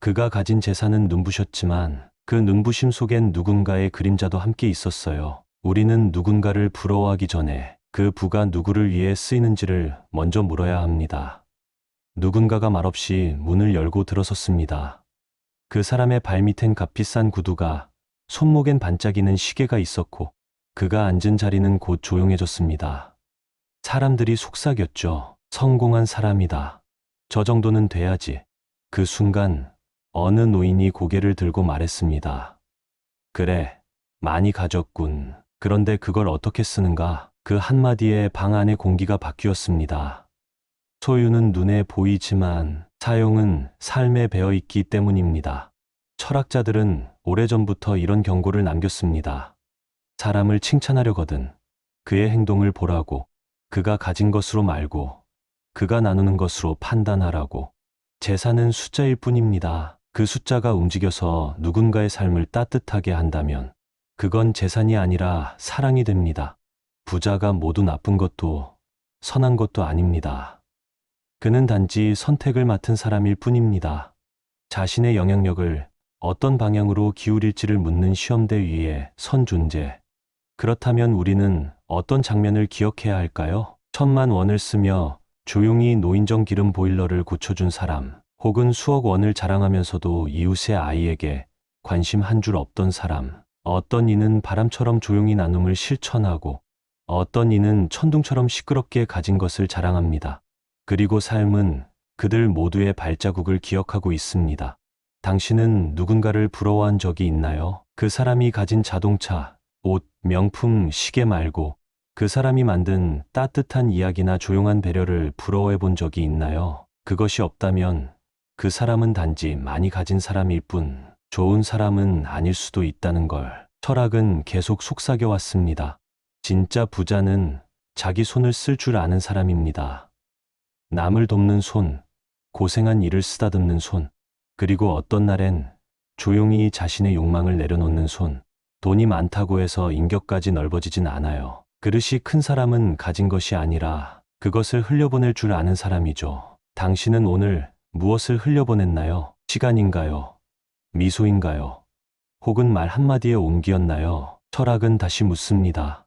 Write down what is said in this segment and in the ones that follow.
그가 가진 재산은 눈부셨지만 그 눈부심 속엔 누군가의 그림자도 함께 있었어요. 우리는 누군가를 부러워하기 전에 그 부가 누구를 위해 쓰이는지를 먼저 물어야 합니다. 누군가가 말없이 문을 열고 들어섰습니다. 그 사람의 발밑엔 값비싼 구두가, 손목엔 반짝이는 시계가 있었고 그가 앉은 자리는 곧 조용해졌습니다. 사람들이 속삭였죠. 성공한 사람이다. 저 정도는 돼야지. 그 순간 어느 노인이 고개를 들고 말했습니다. 그래, 많이 가졌군. 그런데 그걸 어떻게 쓰는가? 그 한마디에 방 안의 공기가 바뀌었습니다. 소유는 눈에 보이지만 사용은 삶에 배어 있기 때문입니다. 철학자들은 오래전부터 이런 경고를 남겼습니다. 사람을 칭찬하려거든 그의 행동을 보라고, 그가 가진 것으로 말고 그가 나누는 것으로 판단하라고. 재산은 숫자일 뿐입니다. 그 숫자가 움직여서 누군가의 삶을 따뜻하게 한다면 그건 재산이 아니라 사랑이 됩니다. 부자가 모두 나쁜 것도 선한 것도 아닙니다. 그는 단지 선택을 맡은 사람일 뿐입니다. 자신의 영향력을 어떤 방향으로 기울일지를 묻는 시험대 위에 선 존재. 그렇다면 우리는 어떤 장면을 기억해야 할까요? 1,000만 원을 쓰며 조용히 노인정 기름 보일러를 고쳐준 사람, 혹은 수억 원을 자랑하면서도 이웃의 아이에게 관심 한 줄 없던 사람. 어떤 이는 바람처럼 조용히 나눔을 실천하고 어떤 이는 천둥처럼 시끄럽게 가진 것을 자랑합니다. 그리고 삶은 그들 모두의 발자국을 기억하고 있습니다. 당신은 누군가를 부러워한 적이 있나요? 그 사람이 가진 자동차, 옷, 명품, 시계 말고 그 사람이 만든 따뜻한 이야기나 조용한 배려를 부러워해 본 적이 있나요? 그것이 없다면 그 사람은 단지 많이 가진 사람일 뿐 좋은 사람은 아닐 수도 있다는 걸 철학은 계속 속삭여 왔습니다. 진짜 부자는 자기 손을 쓸 줄 아는 사람입니다. 남을 돕는 손, 고생한 일을 쓰다듬는 손, 그리고 어떤 날엔 조용히 자신의 욕망을 내려놓는 손. 돈이 많다고 해서 인격까지 넓어지진 않아요. 그릇이 큰 사람은 가진 것이 아니라 그것을 흘려보낼 줄 아는 사람이죠. 당신은 오늘 무엇을 흘려보냈나요? 시간인가요? 미소인가요? 혹은 말 한마디의 온기였나요? 철학은 다시 묻습니다.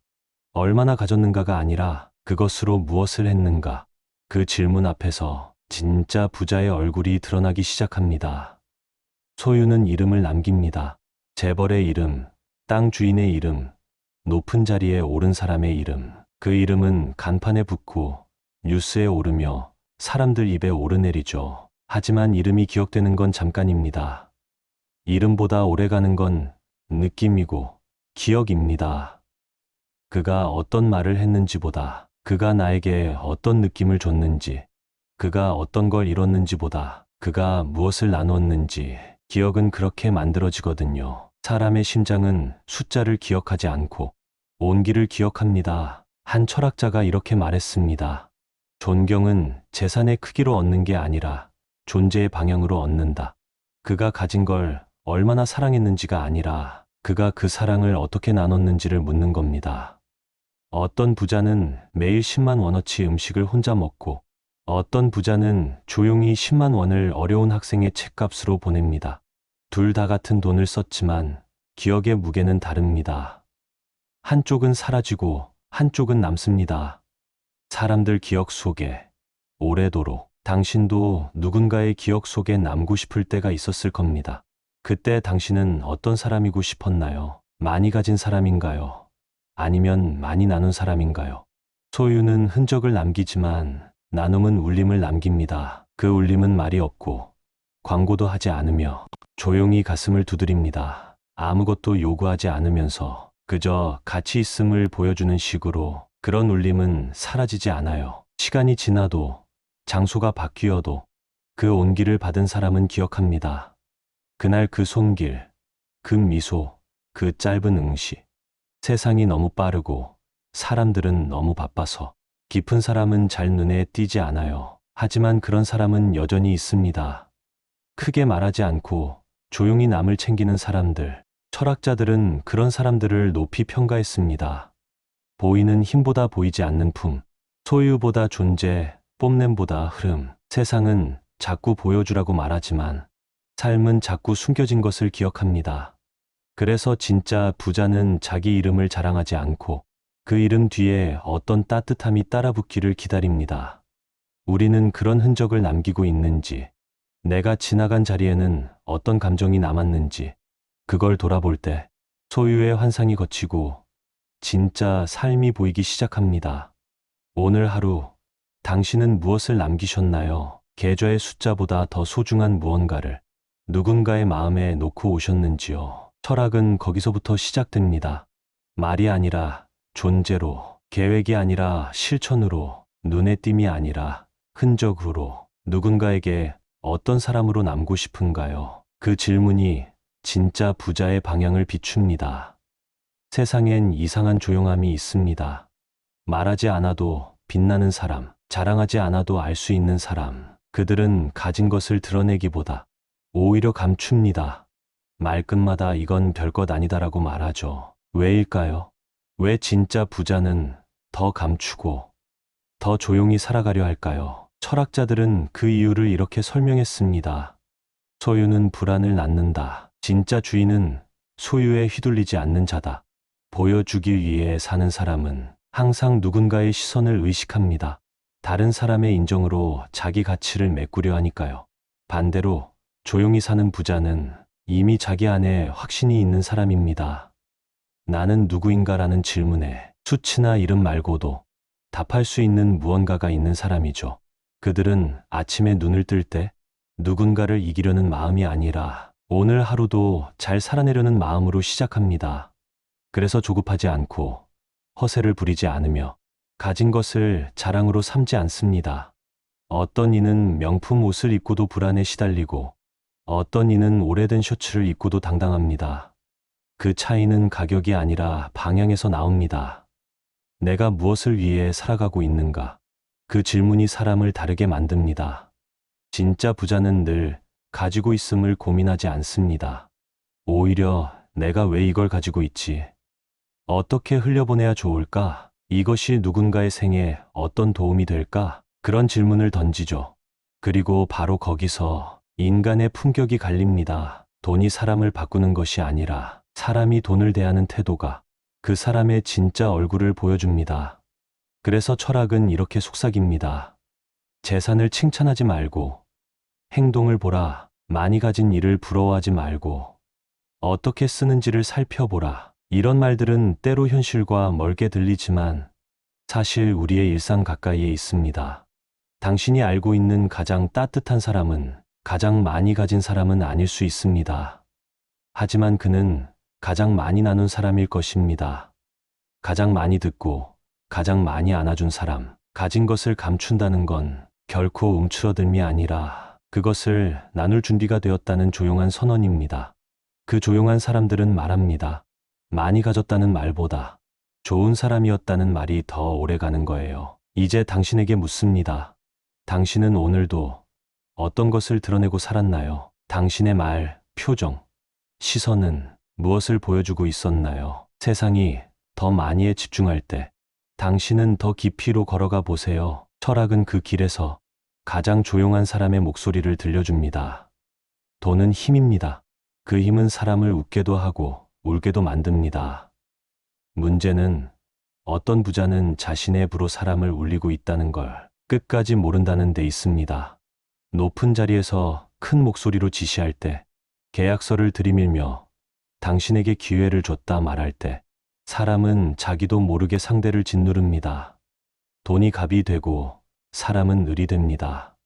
얼마나 가졌는가가 아니라 그것으로 무엇을 했는가? 그 질문 앞에서 진짜 부자의 얼굴이 드러나기 시작합니다. 소유는 이름을 남깁니다. 재벌의 이름, 땅 주인의 이름, 높은 자리에 오른 사람의 이름. 그 이름은 간판에 붙고 뉴스에 오르며 사람들 입에 오르내리죠. 하지만 이름이 기억되는 건 잠깐입니다. 이름보다 오래가는 건 느낌이고 기억입니다. 그가 어떤 말을 했는지보다 그가 나에게 어떤 느낌을 줬는지, 그가 어떤 걸 이뤘는지보다 그가 무엇을 나눴는지. 기억은 그렇게 만들어지거든요. 사람의 심장은 숫자를 기억하지 않고 온기를 기억합니다. 한 철학자가 이렇게 말했습니다. 존경은 재산의 크기로 얻는 게 아니라 존재의 방향으로 얻는다. 그가 가진 걸 얼마나 사랑했는지가 아니라 그가 그 사랑을 어떻게 나눴는지를 묻는 겁니다. 어떤 부자는 매일 10만 원어치 음식을 혼자 먹고 어떤 부자는 조용히 10만 원을 어려운 학생의 책값으로 보냅니다. 둘 다 같은 돈을 썼지만 기억의 무게는 다릅니다. 한쪽은 사라지고 한쪽은 남습니다. 사람들 기억 속에 오래도록. 당신도 누군가의 기억 속에 남고 싶을 때가 있었을 겁니다. 그때 당신은 어떤 사람이고 싶었나요? 많이 가진 사람인가요? 아니면 많이 나눈 사람인가요? 소유는 흔적을 남기지만 나눔은 울림을 남깁니다. 그 울림은 말이 없고 광고도 하지 않으며 조용히 가슴을 두드립니다. 아무것도 요구하지 않으면서 그저 가치 있음을 보여주는 식으로. 그런 울림은 사라지지 않아요. 시간이 지나도 장소가 바뀌어도 그 온기를 받은 사람은 기억합니다. 그날 그 손길, 그 미소, 그 짧은 응시. 세상이 너무 빠르고 사람들은 너무 바빠서 깊은 사람은 잘 눈에 띄지 않아요. 하지만 그런 사람은 여전히 있습니다. 크게 말하지 않고 조용히 남을 챙기는 사람들. 철학자들은 그런 사람들을 높이 평가했습니다. 보이는 힘보다 보이지 않는 품, 소유보다 존재, 뽐냄보다 흐름. 세상은 자꾸 보여주라고 말하지만 삶은 자꾸 숨겨진 것을 기억합니다. 그래서 진짜 부자는 자기 이름을 자랑하지 않고 그 이름 뒤에 어떤 따뜻함이 따라붙기를 기다립니다. 우리는 그런 흔적을 남기고 있는지, 내가 지나간 자리에는 어떤 감정이 남았는지, 그걸 돌아볼 때 소유의 환상이 걷히고 진짜 삶이 보이기 시작합니다. 오늘 하루 당신은 무엇을 남기셨나요? 계좌의 숫자보다 더 소중한 무언가를 누군가의 마음에 놓고 오셨는지요? 철학은 거기서부터 시작됩니다. 말이 아니라 존재로, 계획이 아니라 실천으로, 눈에 띄이 아니라 흔적으로 누군가에게 어떤 사람으로 남고 싶은가요? 그 질문이 진짜 부자의 방향을 비춥니다. 세상엔 이상한 조용함이 있습니다. 말하지 않아도 빛나는 사람, 자랑하지 않아도 알 수 있는 사람, 그들은 가진 것을 드러내기보다 오히려 감춥니다. 말끝마다 이건 별것 아니다라고 말하죠. 왜일까요? 왜 진짜 부자는 더 감추고 더 조용히 살아가려 할까요? 철학자들은 그 이유를 이렇게 설명했습니다. 소유는 불안을 낳는다. 진짜 주인은 소유에 휘둘리지 않는 자다. 보여주기 위해 사는 사람은 항상 누군가의 시선을 의식합니다. 다른 사람의 인정으로 자기 가치를 메꾸려 하니까요. 반대로 조용히 사는 부자는 이미 자기 안에 확신이 있는 사람입니다. 나는 누구인가라는 질문에 수치나 이름 말고도 답할 수 있는 무언가가 있는 사람이죠. 그들은 아침에 눈을 뜰 때 누군가를 이기려는 마음이 아니라 오늘 하루도 잘 살아내려는 마음으로 시작합니다. 그래서 조급하지 않고 허세를 부리지 않으며 가진 것을 자랑으로 삼지 않습니다. 어떤 이는 명품 옷을 입고도 불안에 시달리고 어떤 이는 오래된 셔츠를 입고도 당당합니다. 그 차이는 가격이 아니라 방향에서 나옵니다. 내가 무엇을 위해 살아가고 있는가? 그 질문이 사람을 다르게 만듭니다. 진짜 부자는 늘 가지고 있음을 고민하지 않습니다. 오히려 내가 왜 이걸 가지고 있지? 어떻게 흘려보내야 좋을까? 이것이 누군가의 생에 어떤 도움이 될까? 그런 질문을 던지죠. 그리고 바로 거기서 인간의 품격이 갈립니다. 돈이 사람을 바꾸는 것이 아니라 사람이 돈을 대하는 태도가 그 사람의 진짜 얼굴을 보여줍니다. 그래서 철학은 이렇게 속삭입니다. 재산을 칭찬하지 말고 행동을 보라. 많이 가진 일을 부러워하지 말고 어떻게 쓰는지를 살펴보라. 이런 말들은 때로 현실과 멀게 들리지만 사실 우리의 일상 가까이에 있습니다. 당신이 알고 있는 가장 따뜻한 사람은 가장 많이 가진 사람은 아닐 수 있습니다. 하지만 그는 가장 많이 나눈 사람일 것입니다. 가장 많이 듣고 가장 많이 안아준 사람. 가진 것을 감춘다는 건 결코 움츠러듦이 아니라 그것을 나눌 준비가 되었다는 조용한 선언입니다. 그 조용한 사람들은 말합니다. 많이 가졌다는 말보다 좋은 사람이었다는 말이 더 오래 가는 거예요. 이제 당신에게 묻습니다. 당신은 오늘도 어떤 것을 드러내고 살았나요? 당신의 말, 표정, 시선은 무엇을 보여주고 있었나요? 세상이 더 많이에 집중할 때 당신은 더 깊이로 걸어가 보세요. 철학은 그 길에서 가장 조용한 사람의 목소리를 들려줍니다. 돈은 힘입니다. 그 힘은 사람을 웃게도 하고 울게도 만듭니다. 문제는 어떤 부자는 자신의 부로 사람을 울리고 있다는 걸 끝까지 모른다는 데 있습니다. 높은 자리에서 큰 목소리로 지시할 때, 계약서를 들이밀며 당신에게 기회를 줬다 말할 때 사람은 자기도 모르게 상대를 짓누릅니다. 돈이 갑이 되고 사람은 을이 됩니다.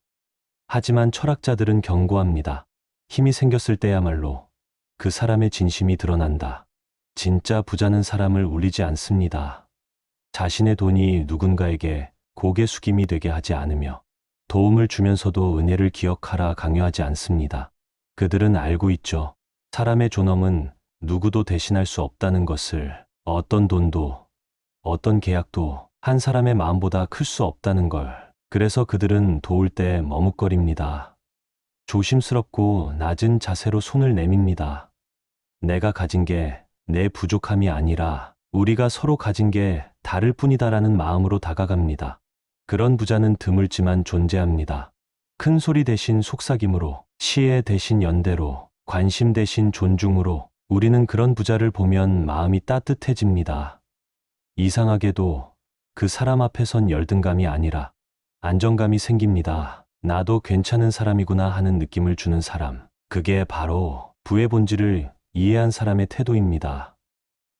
하지만 철학자들은 경고합니다. 힘이 생겼을 때야말로 그 사람의 진심이 드러난다. 진짜 부자는 사람을 울리지 않습니다. 자신의 돈이 누군가에게 고개 숙임이 되게 하지 않으며 도움을 주면서도 은혜를 기억하라 강요하지 않습니다. 그들은 알고 있죠. 사람의 존엄은 누구도 대신할 수 없다는 것을. 어떤 돈도 어떤 계약도 한 사람의 마음보다 클 수 없다는 걸. 그래서 그들은 도울 때 머뭇거립니다. 조심스럽고 낮은 자세로 손을 내밉니다. 내가 가진 게 내 부족함이 아니라 우리가 서로 가진 게 다를 뿐이다라는 마음으로 다가갑니다. 그런 부자는 드물지만 존재합니다. 큰 소리 대신 속삭임으로, 시혜 대신 연대로, 관심 대신 존중으로 우리는 그런 부자를 보면 마음이 따뜻해집니다. 이상하게도 그 사람 앞에 선 열등감이 아니라 안정감이 생깁니다. 나도 괜찮은 사람이구나 하는 느낌을 주는 사람. 그게 바로 부의 본질을 이해한 사람의 태도입니다.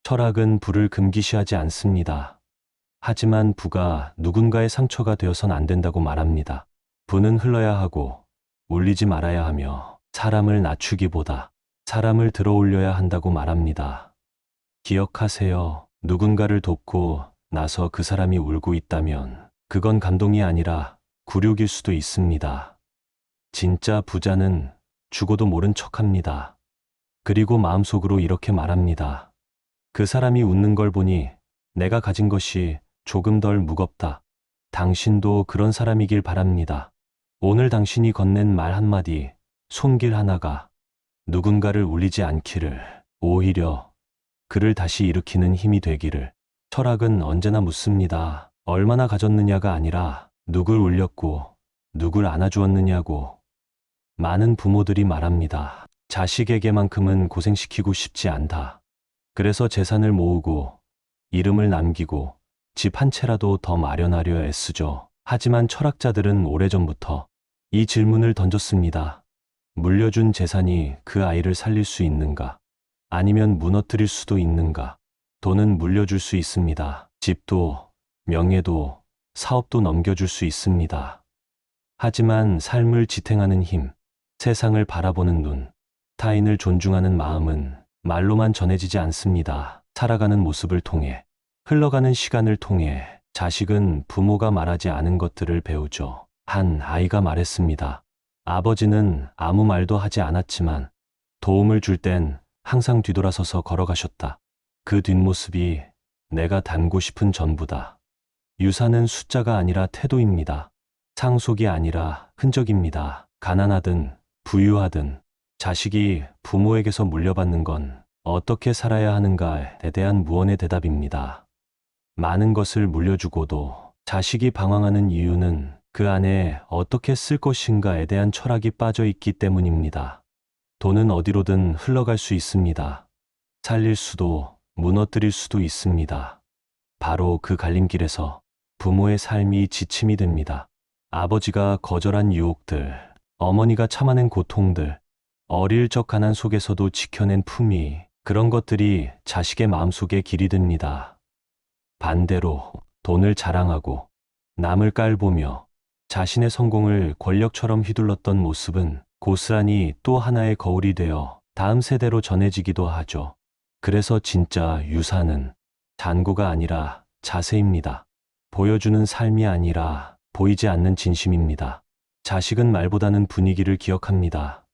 철학은 부를 금기시하지 않습니다. 하지만 부가 누군가의 상처가 되어선 안 된다고 말합니다. 부는 흘러야 하고 울리지 말아야 하며 사람을 낮추기보다 사람을 들어올려야 한다고 말합니다. 기억하세요. 누군가를 돕고 나서 그 사람이 울고 있다면 그건 감동이 아니라 굴욕일 수도 있습니다. 진짜 부자는 죽어도 모른 척합니다. 그리고 마음속으로 이렇게 말합니다. 그 사람이 웃는 걸 보니 내가 가진 것이 조금 덜 무겁다. 당신도 그런 사람이길 바랍니다. 오늘 당신이 건넨 말 한마디, 손길 하나가 누군가를 울리지 않기를, 오히려 그를 다시 일으키는 힘이 되기를. 철학은 언제나 묻습니다. 얼마나 가졌느냐가 아니라 누굴 울렸고 누굴 안아주었느냐고. 많은 부모들이 말합니다. 자식에게만큼은 고생시키고 싶지 않다. 그래서 재산을 모으고 이름을 남기고 집 한 채라도 더 마련하려 애쓰죠. 하지만 철학자들은 오래전부터 이 질문을 던졌습니다. 물려준 재산이 그 아이를 살릴 수 있는가? 아니면 무너뜨릴 수도 있는가? 돈은 물려줄 수 있습니다. 집도, 명예도, 사업도 넘겨줄 수 있습니다. 하지만 삶을 지탱하는 힘, 세상을 바라보는 눈, 타인을 존중하는 마음은 말로만 전해지지 않습니다. 살아가는 모습을 통해, 흘러가는 시간을 통해 자식은 부모가 말하지 않은 것들을 배우죠. 한 아이가 말했습니다. 아버지는 아무 말도 하지 않았지만 도움을 줄 땐 항상 뒤돌아서서 걸어가셨다. 그 뒷모습이 내가 닮고 싶은 전부다. 유산은 숫자가 아니라 태도입니다. 상속이 아니라 흔적입니다. 가난하든 부유하든 자식이 부모에게서 물려받는 건 어떻게 살아야 하는가에 대한 무언의 대답입니다. 많은 것을 물려주고도 자식이 방황하는 이유는 그 안에 어떻게 쓸 것인가에 대한 철학이 빠져 있기 때문입니다. 돈은 어디로든 흘러갈 수 있습니다. 살릴 수도 무너뜨릴 수도 있습니다. 바로 그 갈림길에서 부모의 삶이 지침이 됩니다. 아버지가 거절한 유혹들, 어머니가 참아낸 고통들, 어릴 적 가난 속에서도 지켜낸 품위, 그런 것들이 자식의 마음속에 길이 됩니다. 반대로 돈을 자랑하고 남을 깔보며 자신의 성공을 권력처럼 휘둘렀던 모습은 고스란히 또 하나의 거울이 되어 다음 세대로 전해지기도 하죠. 그래서 진짜 유산은 잔고가 아니라 자세입니다. 보여주는 삶이 아니라 보이지 않는 진심입니다. 자식은 말보다는 분위기를 기억합니다.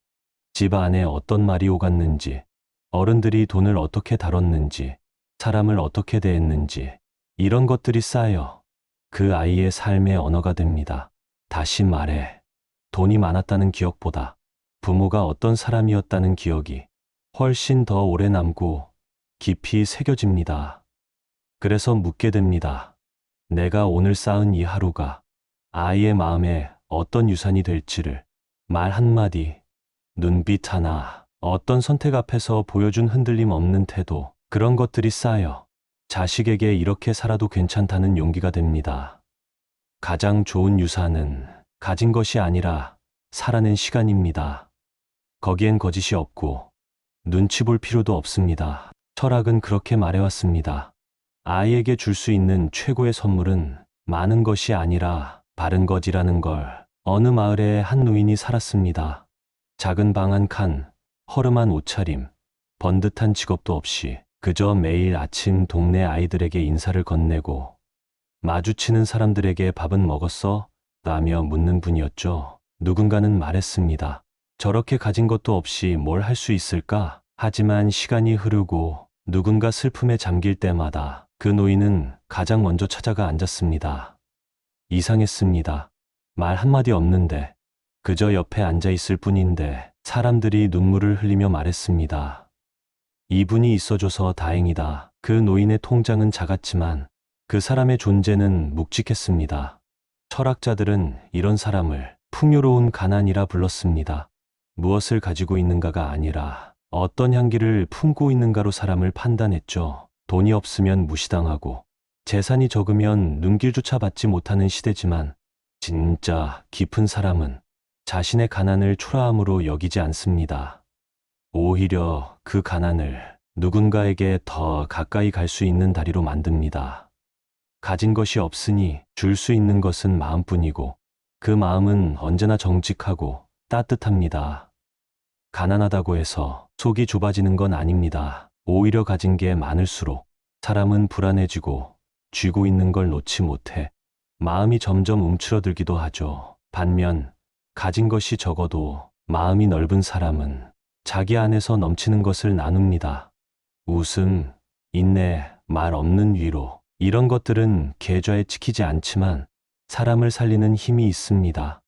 집 안에 어떤 말이 오갔는지, 어른들이 돈을 어떻게 다뤘는지, 사람을 어떻게 대했는지, 이런 것들이 쌓여 그 아이의 삶의 언어가 됩니다. 다시 말해, 돈이 많았다는 기억보다 부모가 어떤 사람이었다는 기억이 훨씬 더 오래 남고 깊이 새겨집니다. 그래서 묻게 됩니다. 내가 오늘 쌓은 이 하루가 아이의 마음에 어떤 유산이 될지를. 말 한마디, 눈빛 하나, 어떤 선택 앞에서 보여준 흔들림 없는 태도, 그런 것들이 쌓여 자식에게 이렇게 살아도 괜찮다는 용기가 됩니다. 가장 좋은 유산은 가진 것이 아니라 살아낸 시간입니다. 거기엔 거짓이 없고 눈치 볼 필요도 없습니다. 철학은 그렇게 말해왔습니다. 아이에게 줄 수 있는 최고의 선물은 많은 것이 아니라 바른 것이라는 걸. 어느 마을에 한 노인이 살았습니다. 작은 방 한 칸, 허름한 옷차림, 번듯한 직업도 없이 그저 매일 아침 동네 아이들에게 인사를 건네고 마주치는 사람들에게 밥은 먹었어? 라며 묻는 분이었죠. 누군가는 말했습니다. 저렇게 가진 것도 없이 뭘 할 수 있을까? 하지만 시간이 흐르고 누군가 슬픔에 잠길 때마다 그 노인은 가장 먼저 찾아가 앉았습니다. 이상했습니다. 말 한마디 없는데 그저 옆에 앉아 있을 뿐인데 사람들이 눈물을 흘리며 말했습니다. 이분이 있어줘서 다행이다. 그 노인의 통장은 작았지만 그 사람의 존재는 묵직했습니다. 철학자들은 이런 사람을 풍요로운 가난이라 불렀습니다. 무엇을 가지고 있는가가 아니라 어떤 향기를 품고 있는가로 사람을 판단했죠. 돈이 없으면 무시당하고 재산이 적으면 눈길조차 받지 못하는 시대지만 진짜 깊은 사람은 자신의 가난을 초라함으로 여기지 않습니다. 오히려 그 가난을 누군가에게 더 가까이 갈 수 있는 다리로 만듭니다. 가진 것이 없으니 줄 수 있는 것은 마음뿐이고 그 마음은 언제나 정직하고 따뜻합니다. 가난하다고 해서 속이 좁아지는 건 아닙니다. 오히려 가진 게 많을수록 사람은 불안해지고 쥐고 있는 걸 놓지 못해 마음이 점점 움츠러들기도 하죠. 반면 가진 것이 적어도 마음이 넓은 사람은 자기 안에서 넘치는 것을 나눕니다. 웃음, 인내, 말 없는 위로, 이런 것들은 계좌에 찍히지 않지만 사람을 살리는 힘이 있습니다.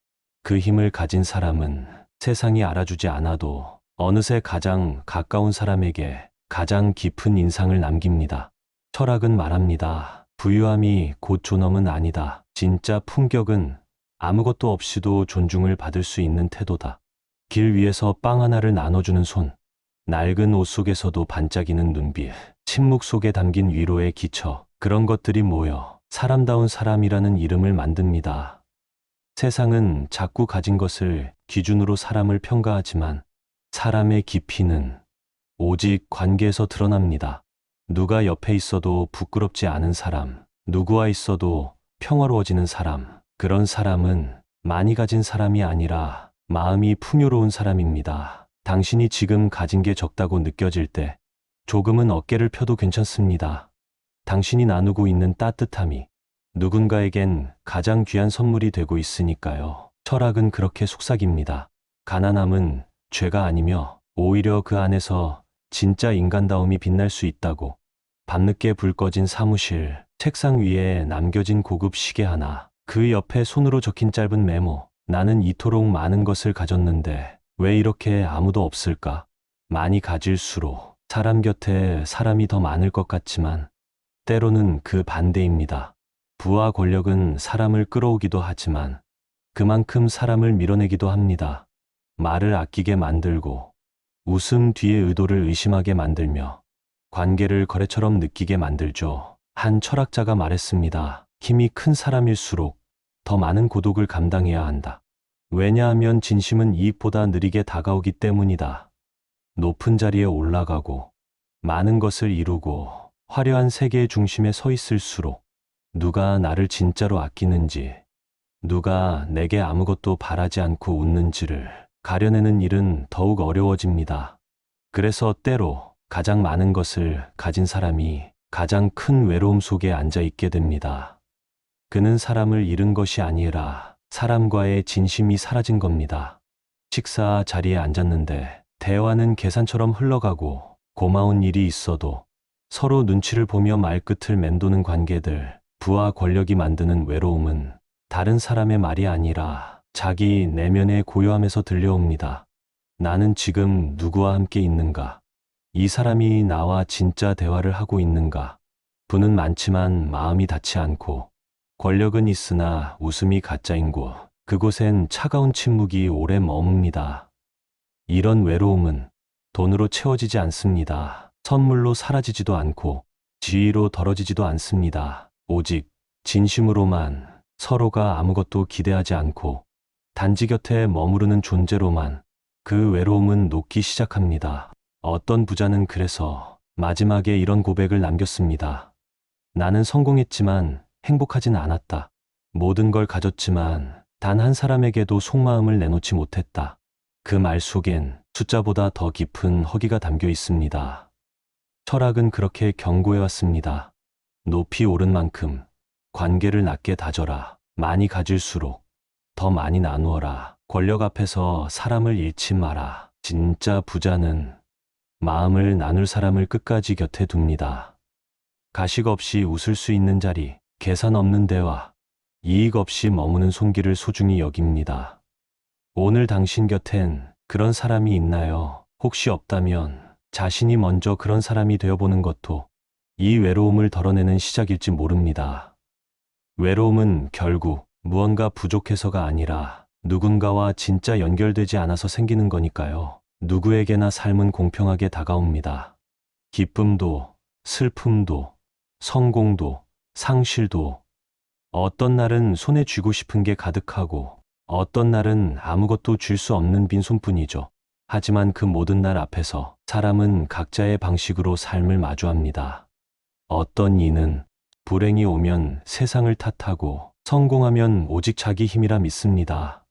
그 힘을 가진 사람은 세상이 알아주지 않아도 어느새 가장 가까운 사람에게 가장 깊은 인상을 남깁니다. 철학은 말합니다. 부유함이 곧 존엄은 아니다. 진짜 품격은 아무것도 없이도 존중을 받을 수 있는 태도다. 길 위에서 빵 하나를 나눠주는 손, 낡은 옷 속에서도 반짝이는 눈빛, 침묵 속에 담긴 위로의 기처, 그런 것들이 모여 사람다운 사람이라는 이름을 만듭니다. 세상은 자꾸 가진 것을 기준으로 사람을 평가하지만 사람의 깊이는 오직 관계에서 드러납니다. 누가 옆에 있어도 부끄럽지 않은 사람, 누구와 있어도 평화로워지는 사람, 그런 사람은 많이 가진 사람이 아니라 마음이 풍요로운 사람입니다. 당신이 지금 가진 게 적다고 느껴질 때 조금은 어깨를 펴도 괜찮습니다. 당신이 나누고 있는 따뜻함이 누군가에겐 가장 귀한 선물이 되고 있으니까요. 철학은 그렇게 속삭입니다. 가난함은 죄가 아니며 오히려 그 안에서 진짜 인간다움이 빛날 수 있다고. 밤늦게 불 꺼진 사무실, 책상 위에 남겨진 고급 시계 하나, 그 옆에 손으로 적힌 짧은 메모. 나는 이토록 많은 것을 가졌는데 왜 이렇게 아무도 없을까? 많이 가질수록 사람 곁에 사람이 더 많을 것 같지만 때로는 그 반대입니다. 부와 권력은 사람을 끌어오기도 하지만 그만큼 사람을 밀어내기도 합니다. 말을 아끼게 만들고 웃음 뒤에 의도를 의심하게 만들며 관계를 거래처럼 느끼게 만들죠. 한 철학자가 말했습니다. 힘이 큰 사람일수록 더 많은 고독을 감당해야 한다. 왜냐하면 진심은 이익보다 느리게 다가오기 때문이다. 높은 자리에 올라가고 많은 것을 이루고 화려한 세계의 중심에 서 있을수록 누가 나를 진짜로 아끼는지, 누가 내게 아무것도 바라지 않고 웃는지를 가려내는 일은 더욱 어려워집니다. 그래서 때로 가장 많은 것을 가진 사람이 가장 큰 외로움 속에 앉아 있게 됩니다. 그는 사람을 잃은 것이 아니라 사람과의 진심이 사라진 겁니다. 식사 자리에 앉았는데 대화는 계산처럼 흘러가고 고마운 일이 있어도 서로 눈치를 보며 말끝을 맴도는 관계들, 부와 권력이 만드는 외로움은 다른 사람의 말이 아니라 자기 내면의 고요함에서 들려옵니다. 나는 지금 누구와 함께 있는가? 이 사람이 나와 진짜 대화를 하고 있는가? 부는 많지만 마음이 닿지 않고 권력은 있으나 웃음이 가짜인 곳, 그곳엔 차가운 침묵이 오래 머뭅니다. 이런 외로움은 돈으로 채워지지 않습니다. 선물로 사라지지도 않고 지위로 덜어지지도 않습니다. 오직 진심으로만, 서로가 아무것도 기대하지 않고 단지 곁에 머무르는 존재로만 그 외로움은 녹기 시작합니다. 어떤 부자는 그래서 마지막에 이런 고백을 남겼습니다. 나는 성공했지만 행복하진 않았다. 모든 걸 가졌지만 단 한 사람에게도 속마음을 내놓지 못했다. 그 말 속엔 숫자보다 더 깊은 허기가 담겨 있습니다. 철학은 그렇게 경고해왔습니다. 높이 오른 만큼 관계를 낮게 다져라. 많이 가질수록 더 많이 나누어라. 권력 앞에서 사람을 잃지 마라. 진짜 부자는 마음을 나눌 사람을 끝까지 곁에 둡니다. 가식 없이 웃을 수 있는 자리, 계산 없는 대화, 이익 없이 머무는 손길을 소중히 여깁니다. 오늘 당신 곁엔 그런 사람이 있나요? 혹시 없다면 자신이 먼저 그런 사람이 되어보는 것도 이 외로움을 덜어내는 시작일지 모릅니다. 외로움은 결국 무언가 부족해서가 아니라 누군가와 진짜 연결되지 않아서 생기는 거니까요. 누구에게나 삶은 공평하게 다가옵니다. 기쁨도, 슬픔도, 성공도, 상실도, 어떤 날은 손에 쥐고 싶은 게 가득하고, 어떤 날은 아무것도 줄 수 없는 빈손뿐이죠. 하지만 그 모든 날 앞에서 사람은 각자의 방식으로 삶을 마주합니다. 어떤 이는 불행이 오면 세상을 탓하고 성공하면 오직 자기 힘이라 믿습니다.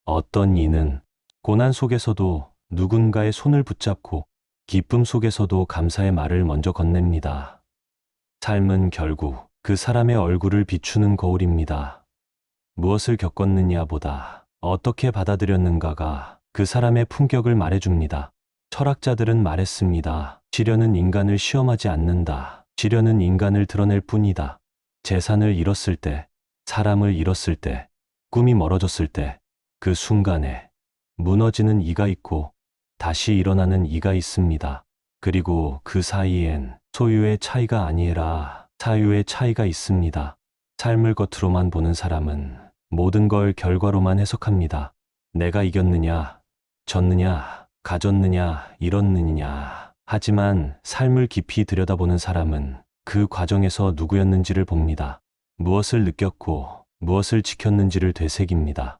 어떤 이는 고난 속에서도 누군가의 손을 붙잡고 기쁨 속에서도 감사의 말을 먼저 건넵니다. 삶은 결국 그 사람의 얼굴을 비추는 거울입니다. 무엇을 겪었느냐보다 어떻게 받아들였는가가 그 사람의 품격을 말해줍니다. 철학자들은 말했습니다. 시련은 인간을 시험하지 않는다. 시련은 인간을 드러낼 뿐이다. 재산을 잃었을 때, 사람을 잃었을 때, 꿈이 멀어졌을 때, 그 순간에 무너지는 이가 있고 다시 일어나는 이가 있습니다. 그리고 그 사이엔 소유의 차이가 아니라 사유의 차이가 있습니다. 삶을 겉으로만 보는 사람은 모든 걸 결과로만 해석합니다. 내가 이겼느냐, 졌느냐, 가졌느냐, 잃었느냐. 하지만 삶을 깊이 들여다보는 사람은 그 과정에서 누구였는지를 봅니다. 무엇을 느꼈고 무엇을 지켰는지를 되새깁니다.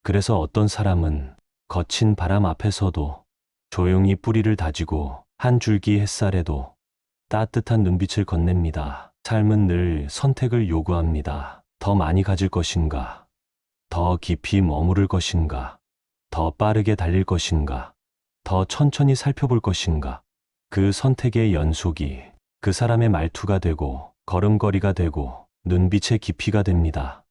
그래서 어떤 사람은 거친 바람 앞에서도 조용히 뿌리를 다지고 한 줄기 햇살에도 따뜻한 눈빛을 건넵니다. 삶은 늘 선택을 요구합니다. 더 많이 가질 것인가? 더 깊이 머무를 것인가? 더 빠르게 달릴 것인가? 더 천천히 살펴볼 것인가? 그 선택의 연속이 그 사람의 말투가 되고 걸음걸이가 되고 눈빛의 깊이가 됩니다.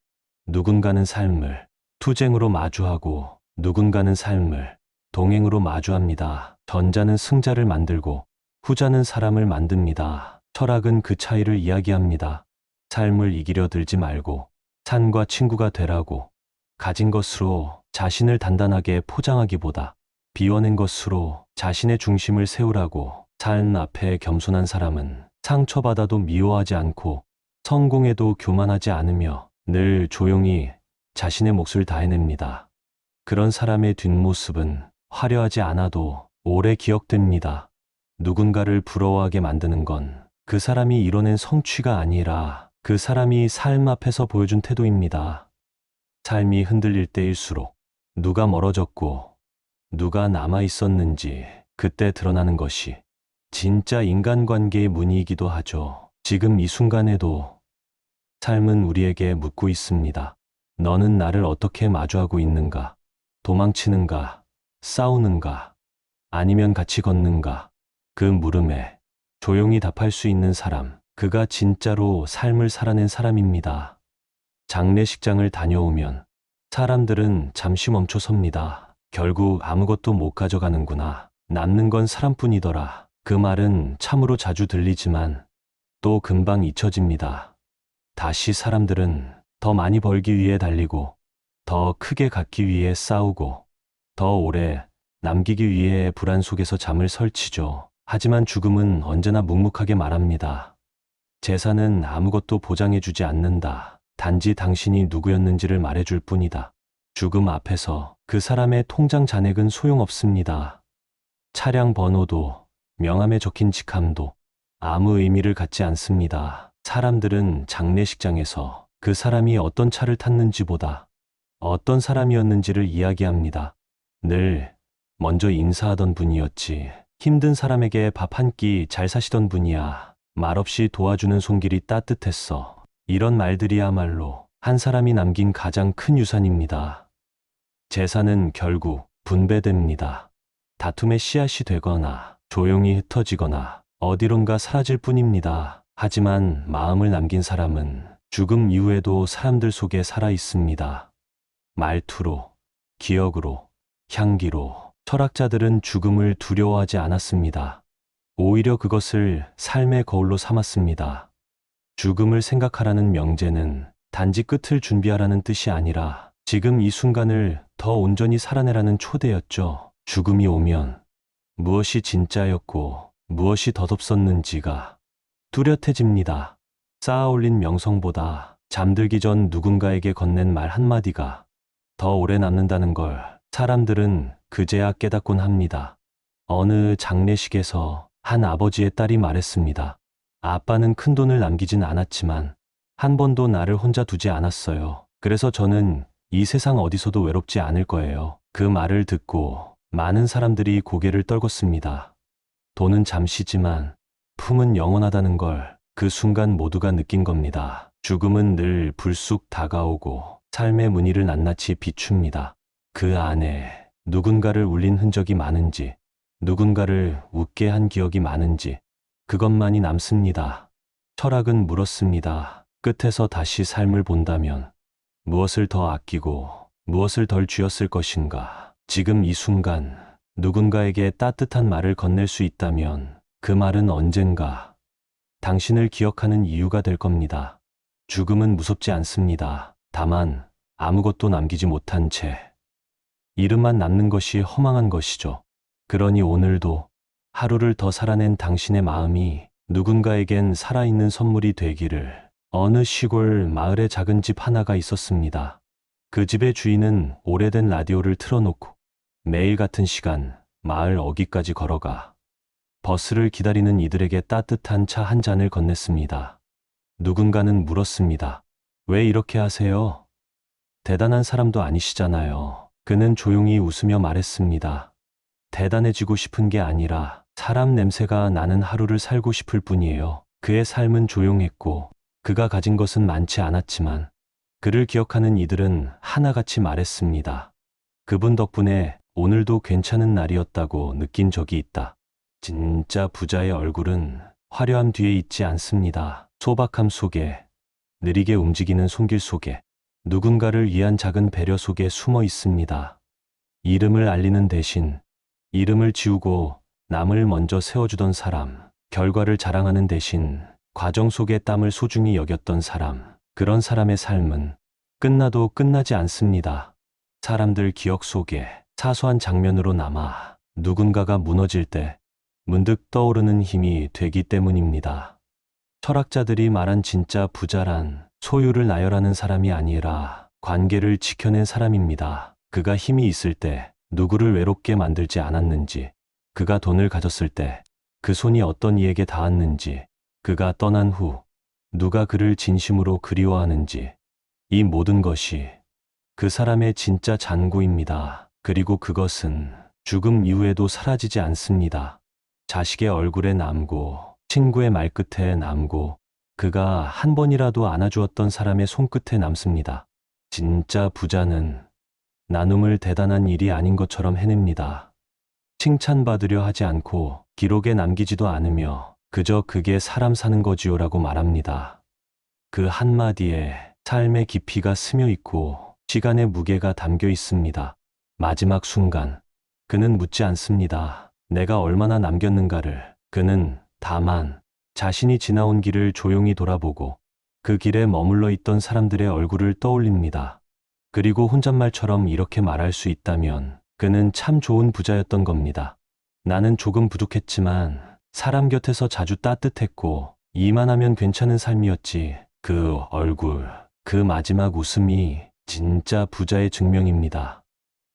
누군가는 삶을 투쟁으로 마주하고 누군가는 삶을 동행으로 마주합니다. 전자는 승자를 만들고 후자는 사람을 만듭니다. 철학은 그 차이를 이야기합니다. 삶을 이기려 들지 말고 산과 친구가 되라고. 가진 것으로 자신을 단단하게 포장하기보다 비워낸 것으로 자신의 중심을 세우라고. 삶 앞에 겸손한 사람은 상처받아도 미워하지 않고 성공해도 교만하지 않으며 늘 조용히 자신의 몫을 다해냅니다. 그런 사람의 뒷모습은 화려하지 않아도 오래 기억됩니다. 누군가를 부러워하게 만드는 건 그 사람이 이뤄낸 성취가 아니라 그 사람이 삶 앞에서 보여준 태도입니다. 삶이 흔들릴 때일수록 누가 멀어졌고 누가 남아 있었는지 그때 드러나는 것이 진짜 인간관계의 문의이기도 하죠. 지금 이 순간에도 삶은 우리에게 묻고 있습니다. 너는 나를 어떻게 마주하고 있는가? 도망치는가? 싸우는가? 아니면 같이 걷는가? 그 물음에 조용히 답할 수 있는 사람, 그가 진짜로 삶을 살아낸 사람입니다. 장례식장을 다녀오면 사람들은 잠시 멈춰 섭니다. 결국 아무것도 못 가져가는구나. 남는 건 사람뿐이더라. 그 말은 참으로 자주 들리지만 또 금방 잊혀집니다. 다시 사람들은 더 많이 벌기 위해 달리고 더 크게 갖기 위해 싸우고 더 오래 남기기 위해 불안 속에서 잠을 설치죠. 하지만 죽음은 언제나 묵묵하게 말합니다. 재산은 아무것도 보장해주지 않는다. 단지 당신이 누구였는지를 말해줄 뿐이다. 죽음 앞에서 그 사람의 통장 잔액은 소용없습니다. 차량 번호도 명함에 적힌 직함도 아무 의미를 갖지 않습니다. 사람들은 장례식장에서 그 사람이 어떤 차를 탔는지보다 어떤 사람이었는지를 이야기합니다. 늘 먼저 인사하던 분이었지. 힘든 사람에게 밥 한 끼 잘 사시던 분이야. 말없이 도와주는 손길이 따뜻했어. 이런 말들이야말로 한 사람이 남긴 가장 큰 유산입니다. 재산은 결국 분배됩니다. 다툼의 씨앗이 되거나 조용히 흩어지거나 어디론가 사라질 뿐입니다. 하지만 마음을 남긴 사람은 죽음 이후에도 사람들 속에 살아 있습니다. 말투로, 기억으로, 향기로. 철학자들은 죽음을 두려워하지 않았습니다. 오히려 그것을 삶의 거울로 삼았습니다. 죽음을 생각하라는 명제는 단지 끝을 준비하라는 뜻이 아니라 지금 이 순간을 더 온전히 살아내라는 초대였죠. 죽음이 오면 무엇이 진짜였고 무엇이 덧없었는지가 뚜렷해집니다. 쌓아올린 명성보다 잠들기 전 누군가에게 건넨 말 한마디가 더 오래 남는다는 걸 사람들은 그제야 깨닫곤 합니다. 어느 장례식에서 한 아버지의 딸이 말했습니다. 아빠는 큰 돈을 남기진 않았지만 한 번도 나를 혼자 두지 않았어요. 그래서 저는 이 세상 어디서도 외롭지 않을 거예요. 그 말을 듣고 많은 사람들이 고개를 떨궜습니다. 돈은 잠시지만 품은 영원하다는 걸 그 순간 모두가 느낀 겁니다. 죽음은 늘 불쑥 다가오고 삶의 무늬를 낱낱이 비춥니다. 그 안에 누군가를 울린 흔적이 많은지, 누군가를 웃게 한 기억이 많은지 그것만이 남습니다. 철학은 물었습니다. 끝에서 다시 삶을 본다면 무엇을 더 아끼고 무엇을 덜 쥐었을 것인가? 지금 이 순간 누군가에게 따뜻한 말을 건넬 수 있다면 그 말은 언젠가 당신을 기억하는 이유가 될 겁니다. 죽음은 무섭지 않습니다. 다만 아무것도 남기지 못한 채 이름만 남는 것이 허망한 것이죠. 그러니 오늘도 하루를 더 살아낸 당신의 마음이 누군가에겐 살아있는 선물이 되기를. 어느 시골 마을에 작은 집 하나가 있었습니다. 그 집의 주인은 오래된 라디오를 틀어놓고 매일 같은 시간 마을 어귀까지 걸어가 버스를 기다리는 이들에게 따뜻한 차 한 잔을 건넸습니다. 누군가는 물었습니다. 왜 이렇게 하세요? 대단한 사람도 아니시잖아요. 그는 조용히 웃으며 말했습니다. 대단해지고 싶은 게 아니라 사람 냄새가 나는 하루를 살고 싶을 뿐이에요. 그의 삶은 조용했고 그가 가진 것은 많지 않았지만 그를 기억하는 이들은 하나같이 말했습니다. 그분 덕분에 오늘도 괜찮은 날이었다고 느낀 적이 있다. 진짜 부자의 얼굴은 화려함 뒤에 있지 않습니다. 소박함 속에, 느리게 움직이는 손길 속에, 누군가를 위한 작은 배려 속에 숨어 있습니다. 이름을 알리는 대신 이름을 지우고 남을 먼저 세워주던 사람, 결과를 자랑하는 대신 과정 속의 땀을 소중히 여겼던 사람, 그런 사람의 삶은 끝나도 끝나지 않습니다. 사람들 기억 속에 사소한 장면으로 남아 누군가가 무너질 때 문득 떠오르는 힘이 되기 때문입니다. 철학자들이 말한 진짜 부자란 소유를 나열하는 사람이 아니라 관계를 지켜낸 사람입니다. 그가 힘이 있을 때 누구를 외롭게 만들지 않았는지, 그가 돈을 가졌을 때 그 손이 어떤 이에게 닿았는지, 그가 떠난 후 누가 그를 진심으로 그리워하는지, 이 모든 것이 그 사람의 진짜 잔고입니다. 그리고 그것은 죽음 이후에도 사라지지 않습니다. 자식의 얼굴에 남고, 친구의 말끝에 남고, 그가 한 번이라도 안아주었던 사람의 손끝에 남습니다. 진짜 부자는 나눔을 대단한 일이 아닌 것처럼 해냅니다. 칭찬받으려 하지 않고 기록에 남기지도 않으며 그저 그게 사람 사는 거지요라고 말합니다. 그 한마디에 삶의 깊이가 스며 있고 시간의 무게가 담겨 있습니다. 마지막 순간 그는 묻지 않습니다. 내가 얼마나 남겼는가를. 그는 다만 자신이 지나온 길을 조용히 돌아보고 그 길에 머물러 있던 사람들의 얼굴을 떠올립니다. 그리고 혼잣말처럼 이렇게 말할 수 있다면 그는 참 좋은 부자였던 겁니다. 나는 조금 부족했지만 사람 곁에서 자주 따뜻했고 이만하면 괜찮은 삶이었지. 그 얼굴, 그 마지막 웃음이 진짜 부자의 증명입니다.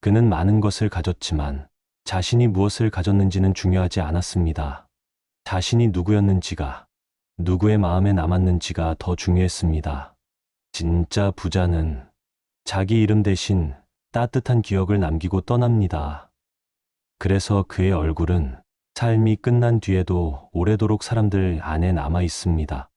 그는 많은 것을 가졌지만 자신이 무엇을 가졌는지는 중요하지 않았습니다. 자신이 누구였는지가, 누구의 마음에 남았는지가 더 중요했습니다. 진짜 부자는 자기 이름 대신 따뜻한 기억을 남기고 떠납니다. 그래서 그의 얼굴은 삶이 끝난 뒤에도 오래도록 사람들 안에 남아 있습니다.